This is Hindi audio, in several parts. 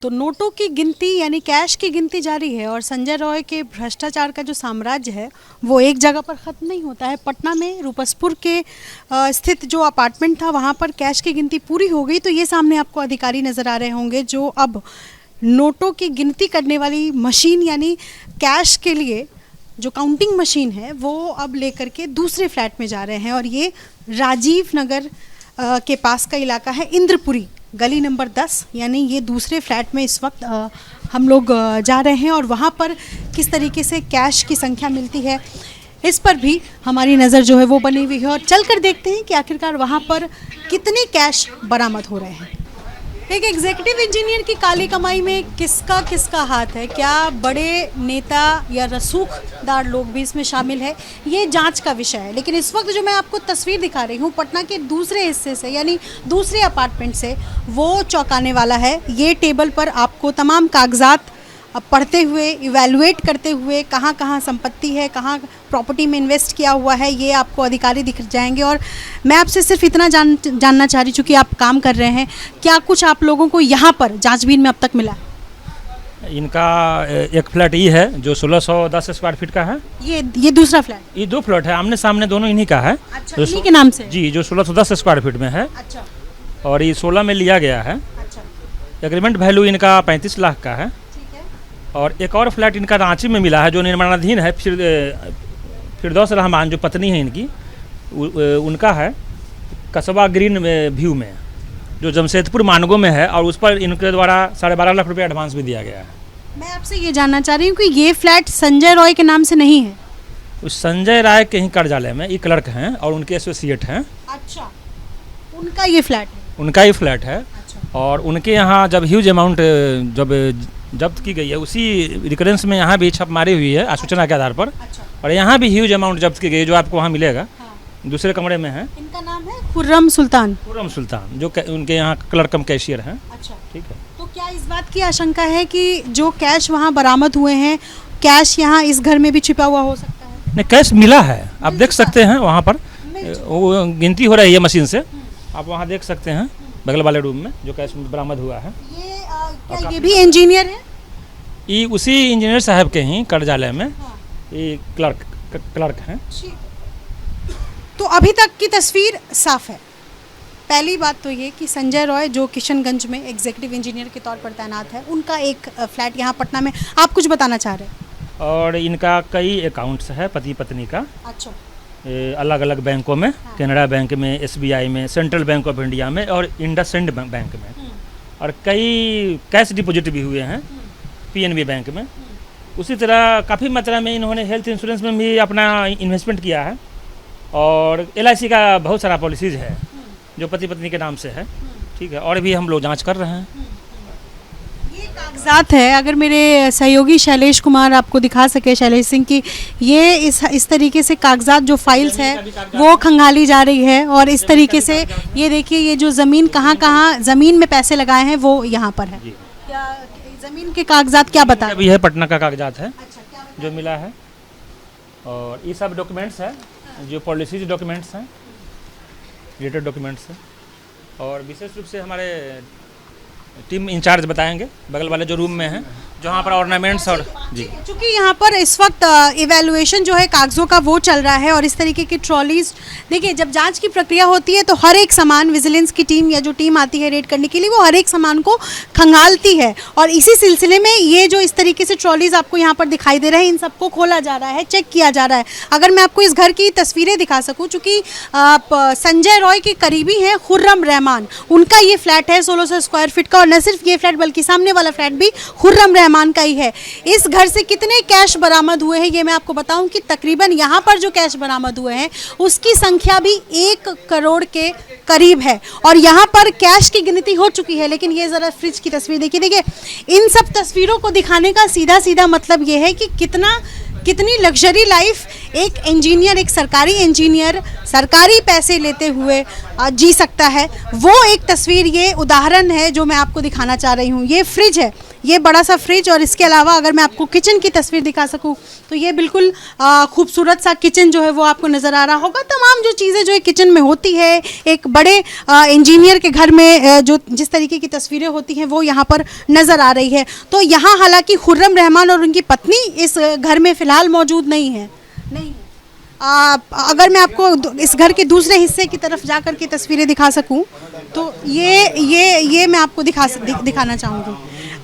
तो नोटों की गिनती यानी कैश की गिनती जारी है और संजय रॉय के भ्रष्टाचार का जो साम्राज्य है वो एक जगह पर ख़त्म नहीं होता है। पटना में रूपसपुर के स्थित जो अपार्टमेंट था वहाँ पर कैश की गिनती पूरी हो गई। तो ये सामने आपको अधिकारी नज़र आ रहे होंगे जो अब नोटों की गिनती करने वाली मशीन यानी कैश के लिए जो काउंटिंग मशीन है वो अब लेकर के दूसरे फ्लैट में जा रहे हैं। और ये राजीव नगर के पास का इलाका है, इंद्रपुरी गली नंबर 10, यानी ये दूसरे फ्लैट में इस वक्त हम लोग जा रहे हैं। और वहाँ पर किस तरीके से कैश की संख्या मिलती है इस पर भी हमारी नज़र जो है वो बनी हुई है। और चल कर देखते हैं कि आखिरकार वहाँ पर कितने कैश बरामद हो रहे हैं। एक एग्जीक्यूटिव इंजीनियर की काली कमाई में किसका किसका हाथ है, क्या बड़े नेता या रसूखदार लोग भी इसमें शामिल है, ये जांच का विषय है। लेकिन इस वक्त जो मैं आपको तस्वीर दिखा रही हूँ पटना के दूसरे हिस्से से यानी दूसरे अपार्टमेंट से, वो चौंकाने वाला है। ये टेबल पर आपको तमाम कागजात पढ़ते हुए, इवैल्यूएट करते हुए, कहाँ कहाँ संपत्ति है, कहाँ प्रॉपर्टी में इन्वेस्ट किया हुआ है, ये आपको अधिकारी दिख जाएंगे। और मैं आपसे सिर्फ इतना जानना चाह रही, चूँकि आप काम कर रहे हैं, क्या कुछ आप लोगों को यहाँ पर जांचबीन में अब तक मिला? इनका एक फ्लैट ये है जो 1610 स्क्वायर फीट का है। ये दूसरा फ्लैट? ये दो फ्लैट है, आमने सामने दोनों इन्हीं का है। अच्छा, इन्हीं के नाम से? जी, जो 1610 स्क्वायर फीट में है। अच्छा। और ये 16 में लिया गया है। अच्छा। एग्रीमेंट वैल्यू इनका 35 लाख का है। और एक और फ्लैट इनका रांची में मिला है जो निर्माणाधीन है, फिरदौस रहमान जो पत्नी है इनकी, उनका है कस्बा ग्रीन व्यू में, जो जमशेदपुर मानगो में है। और उस पर इनके द्वारा 12.5 लाख रुपये एडवांस भी दिया गया है। मैं आपसे ये जानना चाह रही हूँ कि ये फ्लैट संजय रॉय के नाम से नहीं है? उस संजय राय के ही कार्यालय में ये क्लर्क हैं और उनके एसोसिएट हैं। अच्छा, उनका ये फ्लैट है? उनका ही फ्लैट है। अच्छा। और उनके यहाँ जब ह्यूज अमाउंट जब जब्त की गई है, उसी रिकरेंस में यहाँ भी छापेमारी हुई है सूचना के आधार पर। अच्छा। और यहाँ भी ह्यूज अमाउंट जब्त की गई है जो आपको वहाँ मिलेगा। हाँ। दूसरे कमरे में है। इनका नाम है खुर्रम सुल्तान। खुर्रम सुल्तान जो उनके यहाँ क्लर्क कम कैशियर हैं। अच्छा, ठीक है। तो क्या इस बात की आशंका है कि जो कैश वहाँ बरामद हुए हैं, कैश यहाँ इस घर में भी छिपा हुआ हो सकता है? नहीं, कैश मिला है, आप देख सकते हैं वहाँ पर वो गिनती हो रही है मशीन से, आप वहाँ देख सकते हैं बगल वाले रूम में जो कैश बरामद हुआ है। क्या ये भी इंजीनियर है? ये उसी इंजीनियर साहब के ही कार्यालय में। हाँ। ये क्लर्क हैं। तो अभी तक की तस्वीर साफ है। पहली बात तो ये कि संजय रॉय जो किशनगंज में एग्जीक्यूटिव इंजीनियर के तौर पर तैनात है, उनका एक फ्लैट यहाँ पटना में। आप कुछ बताना चाह रहे हैं? और इनका कई अकाउंट्स है पति पत्नी का। अच्छा। अलग अलग बैंकों में। हाँ। कैनरा बैंक में, SBI में, सेंट्रल बैंक ऑफ इंडिया में और इंडसइंड बैंक में। और कई कैश डिपॉजिट भी हुए हैं PNB बैंक में। उसी तरह काफ़ी मात्रा में इन्होंने हेल्थ इंश्योरेंस में भी अपना इन्वेस्टमेंट किया है। और LIC का बहुत सारा पॉलिसीज़ है जो पति पत्नी के नाम से है। ठीक है। और भी हम लोग जांच कर रहे हैं। ये कागजात है, अगर मेरे सहयोगी शैलेश कुमार आपको दिखा सके, शैलेश सिंह की, ये इस तरीके से कागजात जो फाइल्स है वो खंगाली जा रही है। और इस तरीके से ये देखिए, ये जो ज़मीन कहाँ ज़मीन में पैसे लगाए हैं वो यहाँ पर है। ज़मीन के कागजात क्या बता? अभी है पटना का कागजात है। अच्छा, जो मिला है। और ये सब डॉक्यूमेंट्स है जो पॉलिसीज डॉक्यूमेंट्स हैं, रिलेटेड डॉक्यूमेंट्स हैं। और विशेष रूप से हमारे टीम इंचार्ज बताएंगे बगल वाले जो रूम में हैं जहाँ पर ऑर्नामेंट्स। और जी, क्योंकि यहाँ पर इस वक्त इवैल्यूएशन जो है कागज़ों का वो चल रहा है। और इस तरीके की ट्रॉलीज, देखिए जब जांच की प्रक्रिया होती है तो हर एक सामान विजिलेंस की टीम या जो टीम आती है रेड करने के लिए, वो हर एक सामान को खंगालती है। और इसी सिलसिले में ये जो इस तरीके से ट्रॉलीज आपको यहाँ पर दिखाई दे रहे हैं, इन सबको खोला जा रहा है, चेक किया जा रहा है। अगर मैं आपको इस घर की तस्वीरें दिखा सकूँ, चूँकि संजय रॉय के करीबी हैं खुर्रम रहमान, उनका ये फ्लैट है 1600 स्क्वायर फीट का। और न सिर्फ ये फ्लैट बल्कि सामने वाला फ्लैट भी खुर्रम रहमान का ही है। इस घर से कितने कैश बरामद हुए हैं ये मैं आपको बताऊं कि तकरीबन यहाँ पर जो कैश बरामद हुए हैं उसकी संख्या भी 1 करोड़ के करीब है। और यहाँ पर कैश की गिनती हो चुकी है। लेकिन ये ज़रा फ्रिज की तस्वीर देखिए, इन सब तस्वीरों को दिखाने का सीधा मतलब ये है कि कितनी लग्जरी लाइफ एक इंजीनियर, एक सरकारी इंजीनियर सरकारी पैसे लेते हुए जी सकता है। वो एक तस्वीर, ये उदाहरण है जो मैं आपको दिखाना चाह रही हूँ। ये फ्रिज है, ये बड़ा सा फ्रिज, और इसके अलावा अगर मैं आपको किचन की तस्वीर दिखा सकूं तो ये बिल्कुल खूबसूरत सा किचन जो है वो आपको नज़र आ रहा होगा। तमाम जो चीज़ें जो किचन में होती है एक बड़े इंजीनियर के घर में जो जिस तरीके की तस्वीरें होती हैं वो यहाँ पर नज़र आ रही है। तो यहाँ हालांकि खुर्रम रहमान और उनकी पत्नी इस घर में फ़िलहाल मौजूद नहीं है। अगर मैं आपको इस घर के दूसरे हिस्से की तरफ जा कर के तस्वीरें दिखा सकूं तो ये मैं आपको दिखाना चाहूँगी।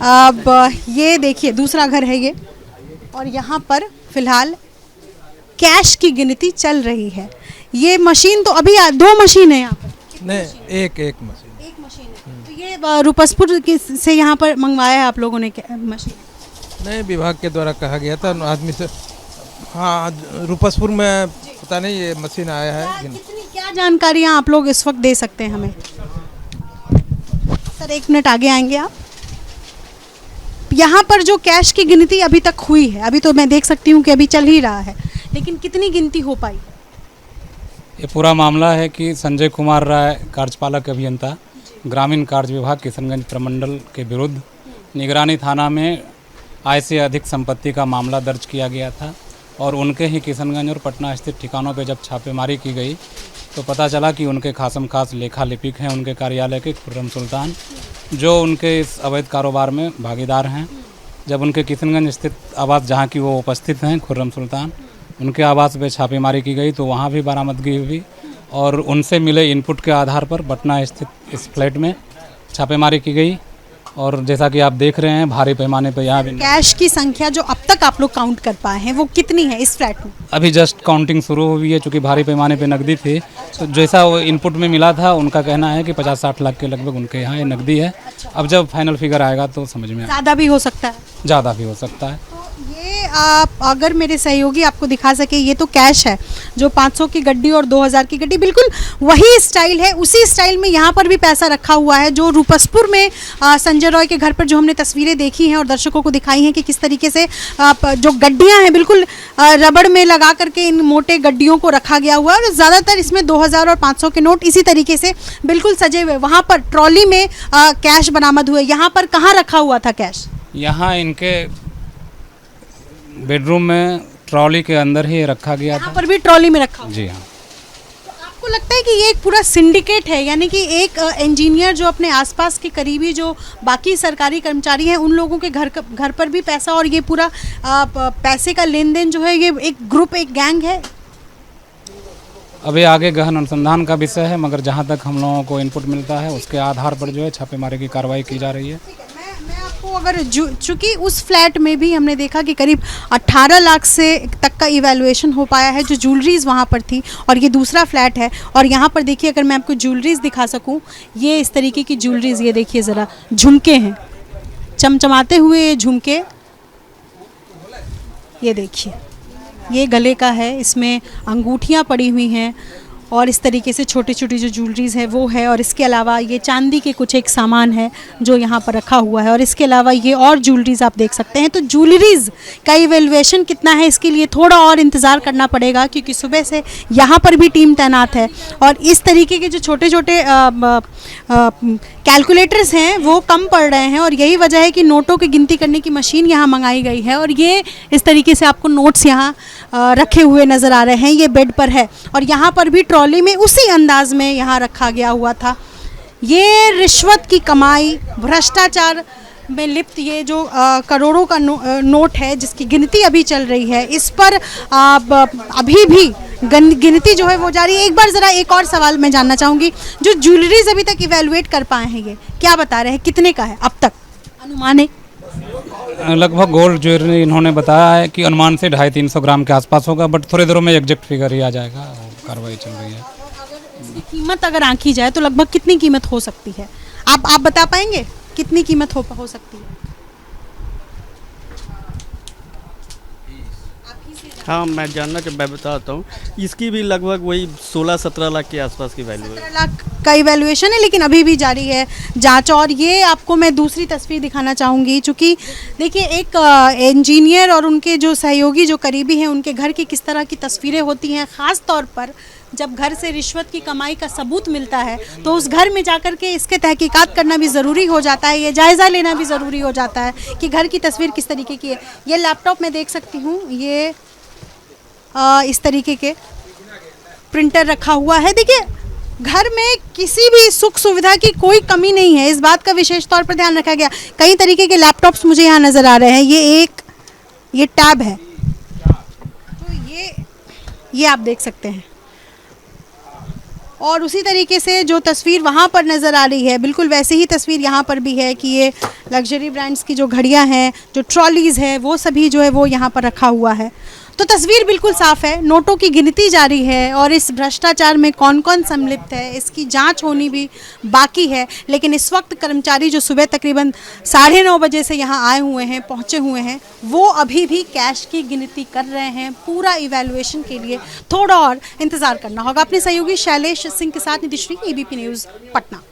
अब ये देखिए दूसरा घर है ये, और यहाँ पर फ़िलहाल कैश की गिनती चल रही है। ये मशीन तो अभी 2 मशीन है यहाँ पर। नहीं, एक मशीन। एक मशीन है। तो ये रुपसपुर से यहाँ पर मंगवाया है आप लोगों ने मशीन? नहीं, विभाग के द्वारा कहा गया था आदमी से। हाँ, रुपसपुर में पता नहीं ये मशीन आया है। क्या जानकारियाँ आप लोग इस वक्त दे सकते हैं हमें? सर 1 मिनट आगे आएंगे आप। यहाँ पर जो कैश की गिनती अभी तक हुई है, अभी तो मैं देख सकती हूँ कि अभी चल ही रहा है, लेकिन कितनी गिनती हो पाई? ये पूरा मामला है कि संजय कुमार राय कार्यपालक अभियंता ग्रामीण कार्य विभाग किशनगंज प्रमंडल के विरुद्ध निगरानी थाना में आय से अधिक संपत्ति का मामला दर्ज किया गया था, और उनके ही किशनगंज और पटना स्थित ठिकानों पर जब छापेमारी की गई तो पता चला कि उनके खासम खास लेखा लिपिक हैं उनके कार्यालय के खुर्रम सुल्तान, जो उनके इस अवैध कारोबार में भागीदार हैं। जब उनके किशनगंज स्थित आवास जहां की वो उपस्थित हैं खुर्रम सुल्तान, उनके आवास पे छापेमारी की गई तो वहां भी बरामदगी हुई, और उनसे मिले इनपुट के आधार पर पटना स्थित इस फ्लैट में छापेमारी की गई। और जैसा कि आप देख रहे हैं भारी पैमाने पर यहाँ भी कैश की संख्या जो अब तक आप लोग काउंट कर पाए हैं वो कितनी है इस फ्लैट में? अभी जस्ट काउंटिंग शुरू हुई है, चूँकि भारी पैमाने पे नकदी थी, तो जैसा वो इनपुट में मिला था उनका कहना है कि 50-60 लाख के लगभग उनके यहाँ ये नकदी है। अब जब फाइनल फिगर आएगा तो समझ में ज़्यादा भी हो सकता है। ज़्यादा भी हो सकता है। ये आप अगर मेरे सहयोगी आपको दिखा सके, ये तो कैश है जो 500 की गड्डी और 2000 की गड्डी, बिल्कुल वही स्टाइल है। उसी स्टाइल में यहाँ पर भी पैसा रखा हुआ है जो रुपसपुर में संजय रॉय के घर पर जो हमने तस्वीरें देखी हैं और दर्शकों को दिखाई हैं कि किस तरीके से जो गड्डियाँ हैं बिल्कुल रबड़ में लगा करके इन मोटे गड्डियों को रखा गया हुआ है, और ज़्यादातर इसमें 2000 और 500 के नोट इसी तरीके से बिल्कुल सजे हुए। वहाँ पर ट्रॉली में कैश बरामद हुए। यहाँ पर कहाँ रखा हुआ था कैश? यहाँ इनके बेडरूम में ट्रॉली के अंदर ही रखा गया था। यहाँ पर भी ट्रॉली में रखा? जी हाँ। तो आपको लगता है कि ये एक पूरा सिंडिकेट है, यानी कि एक इंजीनियर जो अपने आसपास के करीबी जो बाकी सरकारी कर्मचारी हैं उन लोगों के घर पर भी पैसा, और ये पूरा पैसे का लेन देन जो है ये एक ग्रुप, एक गैंग है? अभी आगे गहन अनुसंधान का विषय है, मगर जहाँ तक हम लोगों को इनपुट मिलता है उसके आधार पर जो है छापेमारी की कार्रवाई की जा रही है। मैं आपको अगर चूँकि उस फ्लैट में भी हमने देखा कि करीब 18 लाख से तक का इवैल्यूएशन हो पाया है जो ज्वेलरीज वहाँ पर थी, और ये दूसरा फ्लैट है। और यहाँ पर देखिए, अगर मैं आपको ज्वेलरीज दिखा सकूँ, ये इस तरीके की ज्वेलरीज, ये देखिए ज़रा, झुमके हैं, चमचमाते हुए ये झुमके, ये देखिए, ये गले का है, इसमें अंगूठियाँ पड़ी हुई हैं, और इस तरीके से छोटी छोटी जो ज्वेलरीज है वो है। और इसके अलावा ये चांदी के कुछ एक सामान है जो यहाँ पर रखा हुआ है, और इसके अलावा ये और ज्वेलरीज आप देख सकते हैं। तो ज्वेलरीज का इवैल्यूएशन कितना है इसके लिए थोड़ा और इंतज़ार करना पड़ेगा, क्योंकि सुबह से यहाँ पर भी टीम तैनात है, और इस तरीके के जो छोटे छोटे कैलकुलेटर्स हैं वो कम पड़ रहे हैं, और यही वजह है कि नोटों की गिनती करने की मशीन यहाँ मंगाई गई है। और ये इस तरीके से आपको नोट्स यहाँ रखे हुए नज़र आ रहे हैं, ये बेड पर है, और यहाँ पर भी ट्रॉली में उसी अंदाज में यहाँ रखा गया हुआ था। ये रिश्वत की कमाई, भ्रष्टाचार में लिप्त ये जो करोड़ों का नोट है जिसकी गिनती अभी चल रही है, इस पर अभी भी गिनती जो है वो जारी है। एक बार ज़रा एक और सवाल मैं जानना चाहूँगी, जो ज्वेलरीज अभी तक इवैल्यूएट कर पाए हैं ये क्या बता रहे हैं, कितने का है अब तक अनुमान है? लगभग गोल्ड ज्वेलरी इन्होंने बताया है कि अनुमान से 250-300 ग्राम के आसपास होगा, बट थोड़ी देरों में एग्जैक्ट फिगर ही आ जाएगा। कार्रवाई चल रही है। इसकी कीमत अगर आंकी जाए तो लगभग कितनी कीमत हो सकती है, आप बता पाएंगे कितनी कीमत हो सकती है? हाँ, मैं बताता हूँ, इसकी भी लगभग वही 16-17 लाख के आसपास की वैल्यू है। 17 लाख का इवैल्यूएशन है, लेकिन अभी भी जारी है जांच। और ये आपको मैं दूसरी तस्वीर दिखाना चाहूँगी, चूँकि देखिए एक इंजीनियर और उनके जो सहयोगी जो करीबी हैं उनके घर की किस तरह की तस्वीरें होती हैं। ख़ास तौर पर जब घर से रिश्वत की कमाई का सबूत मिलता है तो उस घर में जाकर के इसके तहकीकात करना भी ज़रूरी हो जाता है, ये जायज़ा लेना भी ज़रूरी हो जाता है कि घर की तस्वीर किस तरीके की है। ये लैपटॉप मैं देख सकती हूँ, ये इस तरीके के प्रिंटर रखा हुआ है। देखिए घर में किसी भी सुख सुविधा की कोई कमी नहीं है, इस बात का विशेष तौर पर ध्यान रखा गया। कई तरीके के लैपटॉप्स मुझे यहाँ नज़र आ रहे हैं। ये टैब है, तो ये आप देख सकते हैं। और उसी तरीके से जो तस्वीर वहाँ पर नज़र आ रही है, बिल्कुल वैसे ही तस्वीर यहाँ पर भी है कि ये लग्जरी ब्रांड्स की जो घड़ियाँ हैं, जो ट्रॉलीज़ है, वो सभी जो है वो यहाँ पर रखा हुआ है। तो तस्वीर बिल्कुल साफ़ है, नोटों की गिनती जारी है और इस भ्रष्टाचार में कौन कौन सम्मिलित है इसकी जांच होनी भी बाकी है। लेकिन इस वक्त कर्मचारी जो सुबह तकरीबन 9:30 बजे से यहाँ आए हुए हैं, पहुँचे हुए हैं, वो अभी भी कैश की गिनती कर रहे हैं। पूरा इवैल्यूएशन के लिए थोड़ा और इंतज़ार करना होगा। अपने सहयोगी शैलेश सिंह के साथ नितिश्री, ABP न्यूज़, पटना।